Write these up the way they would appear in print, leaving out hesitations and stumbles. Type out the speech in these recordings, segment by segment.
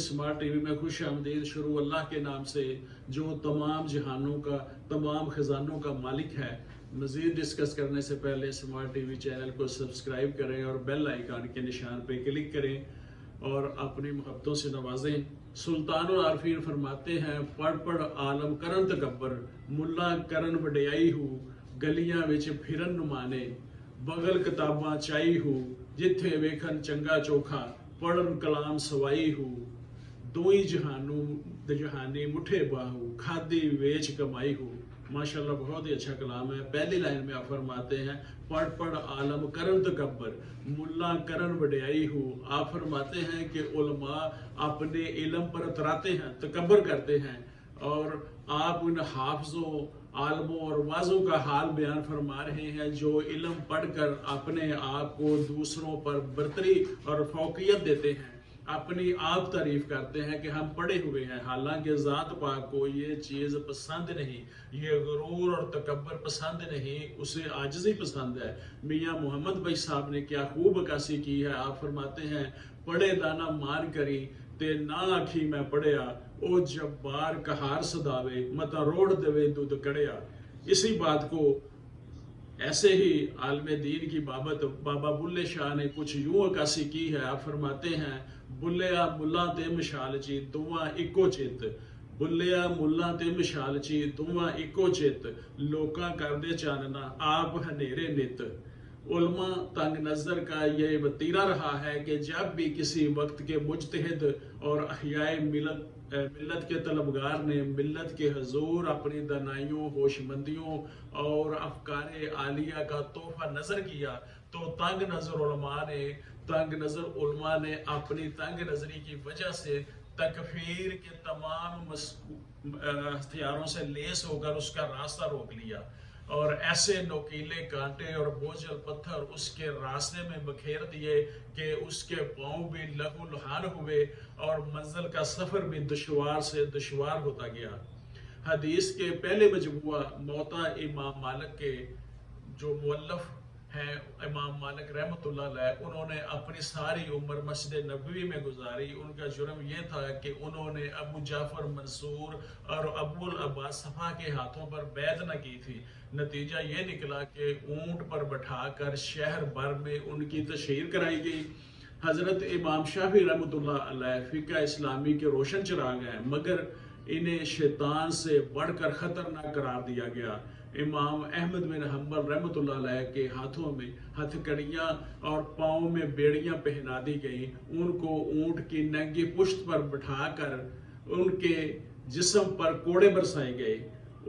Smart TV में खुश आमदीद। शुरू अल्लाह के नाम से जो तमाम जहानों का, तमाम खजानों का मालिक है। मज़ीद डिस्कस करने से पहले स्मार्ट टीवी चैनल को सब्सक्राइब करें और बेल आइकन के निशान पर क्लिक करें और अपनी मोहब्बतों से नवाजें। सुल्तान और आरफीन फरमाते हैं, पढ़ पढ़ आलम करन तकबर, मुल्ला करन वडियाई हूँ, गलियां विच फिरन नुमाने, बगल किताबां चाई हूँ, जिथे वेखन चंगा चोखा, पढ़न कलाम सवाई हूँ, दोई जहानू जहानी मुठे बाहू, खादी वेच कमाई हूँ। माशाल्लाह बहुत ही अच्छा कलाम है। पहली लाइन में आप फरमाते हैं, पढ़ पढ़ आलम करन तकबर, मुल्ला करन वडियाई हूँ। आप फरमाते हैं कि उलमा अपने इल्म पर उतराते हैं, तकबर करते हैं, और आप उन हाफिजों, आलमों और वाजों का हाल बयान फरमा रहे हैं जो इल्म पढ़कर अपने आप को दूसरों पर बरतरी और फौकियत देते हैं, अपनी आप तारीफ करते हैं कि हम पढ़े हुए हैं। हालांकि ज़ात पाक को ये चीज़ पसंद नहीं, ये गुरूर और तकबर पसंद नहीं, उसे आजिज़ी पसंद है। मियाँ मोहम्मद भाई साहब ने क्या खूब अक्कासी की है। आप फरमाते हैं, पढ़े दाना मार करी ते ना आखी मैं पढ़िया, ओ जब्बार कहार सदावे, मता रोड़ देवे दूध कड़िया। इसी बात को ऐसे ही आलम दीन की बाबत बाबा बुल्ले शाह ने कुछ यूं अक्कासी की है। आप फरमाते हैं, बुल्लिया मुल्ला ते मिशाल ची दोवां इको चित, बुल्लिया मुल्ला ते मिशाल ची दोवां इको चित, लोकां करदे चानना आप हनेरे नित। उलमा तंग नज़र का ये वतीरा रहा है कि जब भी किसी वक्त के मुजतहिद और अहियाए मिल्लत के तलबगार ने मिल्लत के हजूर अपनी दनाइयों, होशमंदियों और अफकारे आलिया का तोहफा नजर किया, तो तंग नजर उलमा ने अपनी तंग नजरी की वजह से तकफीर के तमाम हथियारों से लेस होकर उसका रास्ता रोक लिया और ऐसे नोकीले कांटे और बोझल पत्थर उसके रास्ते में बखेर दिए कि उसके पांव भी लहूलुहान हुए और मंजिल का सफर भी दुश्वार से दुश्वार होता गया। हदीस के पहले मजबूआ मौता इमाम मालिक के जो मुअल्लिफ हैं, इमाम मालिक रहमतुल्लाह अलैह, उन्होंने अपनी सारी उम्र मस्जिद नबवी में गुजारी। उनका जुर्म यह था कि उन्होंने अबू जाफर मंसूर और अबुल अब्बास सफा के हाथों पर बैत न की थी। नतीजा ये निकला कि ऊंट पर बैठाकर शहर भर में उनकी तशहीर कराई गई। हजरत इमाम शाफी रहमतुल्लाह अलैह फिक़ह इस्लामी के रोशन चिराग हैं, मगर इन्हें शैतान से बढ़कर खतरनाक करार दिया गया। इमाम अहमद बिन हम्बल रहमतुल्लाह अलैह के हाथों में हथकड़ियाँ और पाँव में बेड़ियाँ पहना दी गई। उनको ऊंट की नंगी पुश्त पर बिठाकर उनके जिस्म पर कोड़े बरसाए गए।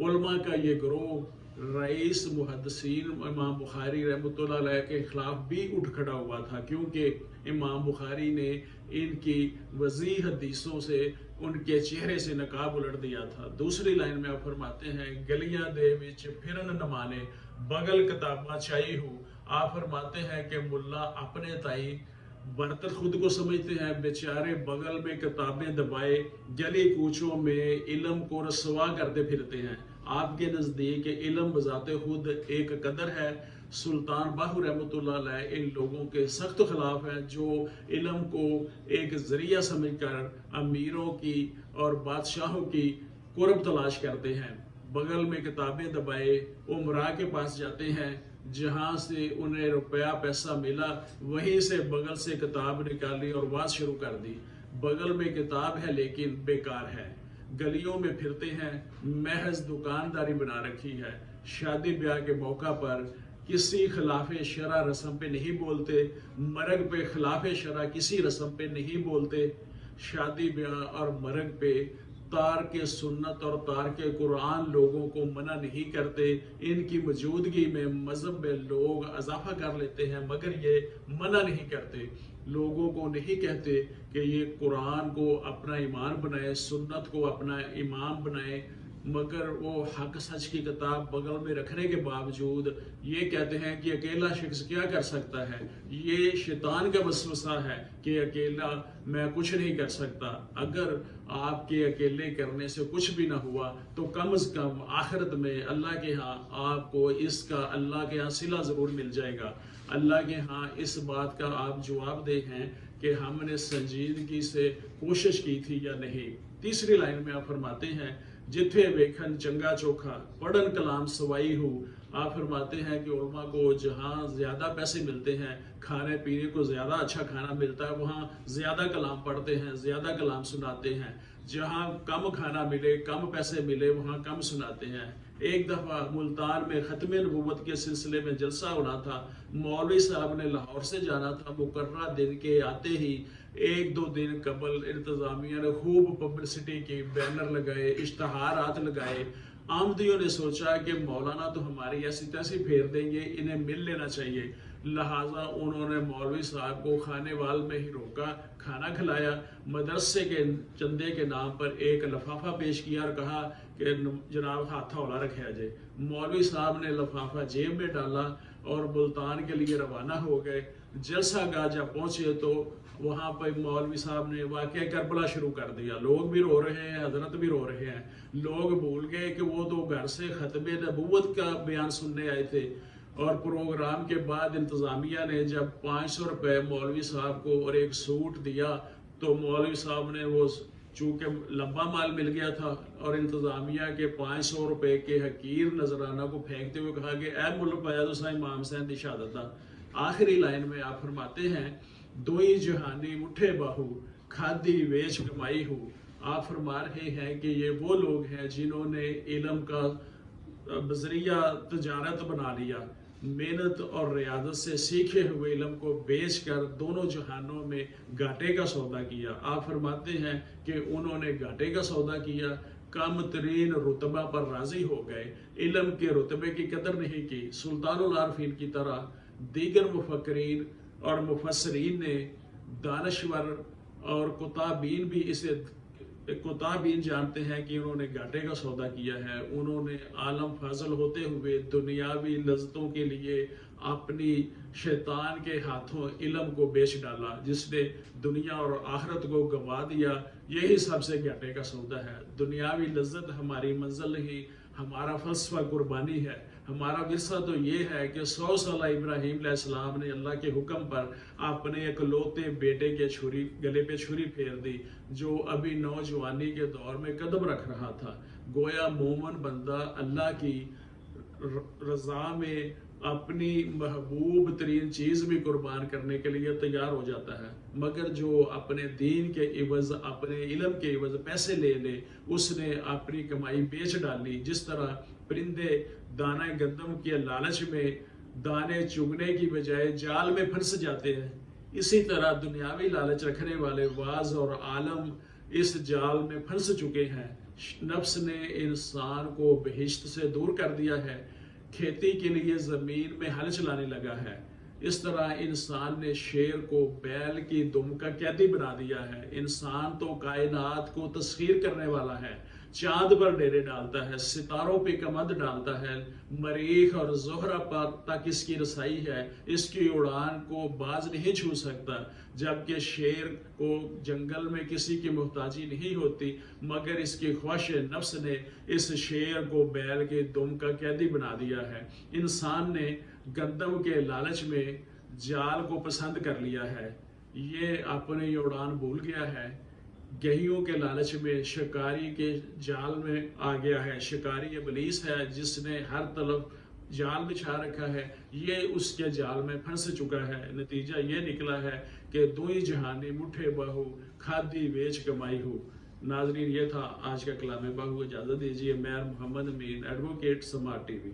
उलमा का ये ग्रोह रईस मुहद्दिसीन इमाम बुखारी रहमतुल्लाह अलैह के खिलाफ भी उठ खड़ा हुआ था, क्योंकि इमाम बुखारी ने इनकी वज़ी हदीसों से उनके चेहरे से नकाब उलट दिया था। दूसरी लाइन में आप फरमाते हैं, गलियां दे विच फिरन नमाने, बगल किताबां चाई हूँ। आप फरमाते हैं कि मुल्ला अपने ताई बर्तर खुद को समझते हैं, बेचारे बगल में किताबें दबाए गली कूचों में इल्म को रसवा करते फिरते हैं। आपके नज़दीक इल्म बजाते खुद एक कदर है। सुल्तान बाहू रहमतुल्लाह अलैह इन लोगों के सख्त खिलाफ है जो इल्म को एक जरिया समझकर अमीरों की और बादशाहों की कुर्ब तलाश करते हैं। बगल में किताबें दबाए उमरा के पास जाते हैं, जहाँ से उन्हें रुपया पैसा मिला वहीं से बगल से किताब निकाली और बात शुरू कर दी। बगल में किताब है लेकिन बेकार है। गलियों में फिरते हैं, महज दुकानदारी बना रखी है। शादी ब्याह के मौका पर किसी खिलाफे शरा रस्म पे नहीं बोलते, मरग पे खिलाफे शरा किसी रस्म पे नहीं बोलते। शादी ब्याह और मरग पे तार के सुन्नत और तार के कुरान लोगों को मना नहीं करते। इनकी मौजूदगी में मजहब में लोग इजाफा कर लेते हैं, मगर ये मना नहीं करते। लोगों को नहीं कहते कि ये कुरान को अपना ईमान बनाए, सुन्नत को अपना ईमान बनाए, मगर वो हक सच की किताब बगल में रखने के बावजूद ये कहते हैं कि अकेला शख्स क्या कर सकता है। ये शैतान का वसवसा है कि अकेला मैं कुछ नहीं कर सकता। अगर आपके अकेले करने से कुछ भी ना हुआ तो कम से कम आखिरत में अल्लाह के यहाँ आपको इसका अल्लाह के यहाँ सिला ज़रूर मिल जाएगा। अल्लाह के यहाँ इस बात का आप जवाबदेह हैं کہ हमने संजीदगी से कोशिश की थी या नहीं। तीसरी लाइन में आप फरमाते हैं जिथे वेखन चंगा चोखा पढ़न कलाम सवाई हो। आप फरमाते हैं कि उलमा को जहाँ ज़्यादा पैसे मिलते हैं, खाने पीने को ज़्यादा अच्छा खाना मिलता है, वहाँ ज़्यादा कलाम पढ़ते हैं, ज़्यादा कलाम सुनाते हैं। जहाँ कम खाना मिले, कम पैसे मिले, वहाँ कम सुनाते हैं। एक दफ़ा मुल्तान में ख़त्म नबूवत के सिलसिले में जलसा होना था। मौलवी साहब ने लाहौर से जाना था। मुकर्रर दिन के आते ही 1-2 दिन कबल इंतज़ामिया ने खूब पब्लिसिटी की, बैनर लगाए, इश्तहारात लगाए। आमदियों ने सोचा कि मौलाना तो हमारी ऐसी तैसी फेर देंगे, इन्हें मिल लेना चाहिए। लिहाजा उन्होंने मौलवी साहब को खाने वाल में ही रोका, खाना खिलाया, मदरसे के चंदे के नाम पर एक लफाफा पेश किया और कहा कि जनाब हाथ हौला रखा जाए। मौलवी साहब ने लफाफा जेब में डाला और मुल्तान के लिए रवाना हो गए। जलसा गाह जब पहुंचे तो वहाँ पर मौलवी साहब ने वाक़या करबला शुरू कर दिया। लोग भी रो रहे हैं, हजरत भी रो रहे हैं। लोग भूल गए कि वो तो घर से ख़त्म नबूवत का बयान सुनने आए थे। और प्रोग्राम के बाद इंतज़ामिया ने जब 500 रुपये मौलवी साहब को और एक सूट दिया तो मौलवी साहब ने वो, चूँकि लंबा माल मिल गया था, और इंतज़ामिया के 500 रुपये के हकीर नजराना को फेंकते हुए कहा कि ऐ मुल्क पाया तो साईं इमाम हुसैन दी शहादत। आखिरी लाइन में आप फरमाते हैं दोई जहानी मुठे बाहू खादी वेच कमाई हो। आप फरमा रहे हैं कि ये वो लोग हैं जिन्होंने इल्म का बजरिया तजारत बना लिया, मेहनत और रियादत से सीखे हुए इल्म को बेच कर दोनों जहानों में घाटे का सौदा किया। आप फरमाते हैं कि उन्होंने घाटे का सौदा किया, कम तरीन रुतबा पर राजी हो गए, इल्म के रुतबे की कदर नहीं की। सुल्तानुल आरफीन की तरह दीगर मुफक्करीन और मुफस्सरीन ने, दानश्वर और कुताबीन भी इसे कुताबीन जानते हैं कि उन्होंने घाटे का सौदा किया है। उन्होंने आलम फाजल होते हुए दुनियावी लज्जतों के लिए अपनी शैतान के हाथों इल्म को बेच डाला, जिसने दुनिया और आखिरत को गंवा दिया। यही सबसे घाटे का सौदा है। दुनियावी लज्जत हमारी मंजिल नहीं, हमारा फलसफा कुर्बानी है। हमारा विरसा तो ये है कि 100 साल इब्राहीम अलैहिस्सलाम ने अल्लाह के हुक्म पर अपने इकलौते बेटे के गले पे छुरी फेर दी, जो अभी नौजवानी के दौर में कदम रख रहा था। गोया मोमन बंदा अल्लाह की रजा में अपनी महबूब तरीन चीज़ भी कुर्बान करने के लिए तैयार हो जाता है, मगर जो अपने दीन के इवज़, अपने इल्म के इवज़ पैसे ले ले, उसने अपनी कमाई बेच डाली। जिस तरह परिंदे दाना गंदम के लालच में दाने चुगने की बजाय जाल में फंस जाते हैं, इसी तरह दुनियावी लालच रखने वाले वाज और आलम इस जाल में फंस चुके हैं। नफ्स ने इंसान को बहिश्त से दूर कर दिया है, खेती के लिए ज़मीन में हल चलाने लगा है। इस तरह इंसान ने शेर को बैल की दुम का कैदी बना दिया है। इंसान तो कायनात को तस्खीर करने वाला है, चांद पर डेरे डालता है, सितारों पे कमंद डालता है, मरीख और ज़ोहरा पर तक इसकी रसाई है, इसकी उड़ान को बाज नहीं छू सकता। जबकि शेर को जंगल में किसी की मोहताजी नहीं होती, मगर इसकी ख्वाहिश नफ्स ने इस शेर को बैल के दुम का कैदी बना दिया है। इंसान ने गंदम के लालच में जाल को पसंद कर लिया है, ये अपनी उड़ान भूल गया है। गेहियों के लालच में शिकारी के जाल में आ गया है। शिकारी इब्लीस है जिसने हर तरफ जाल बिछा रखा है, ये उसके जाल में फंस चुका है। नतीजा ये निकला है कि दुई जहानी मुठे बाहू खादी बेच कमाई हो। नाजरीन, ये था आज का कलाम बाहू। इजाज़त दीजिए। मैं मोहम्मद अमीन, एडवोकेट, समार्ट टीवी।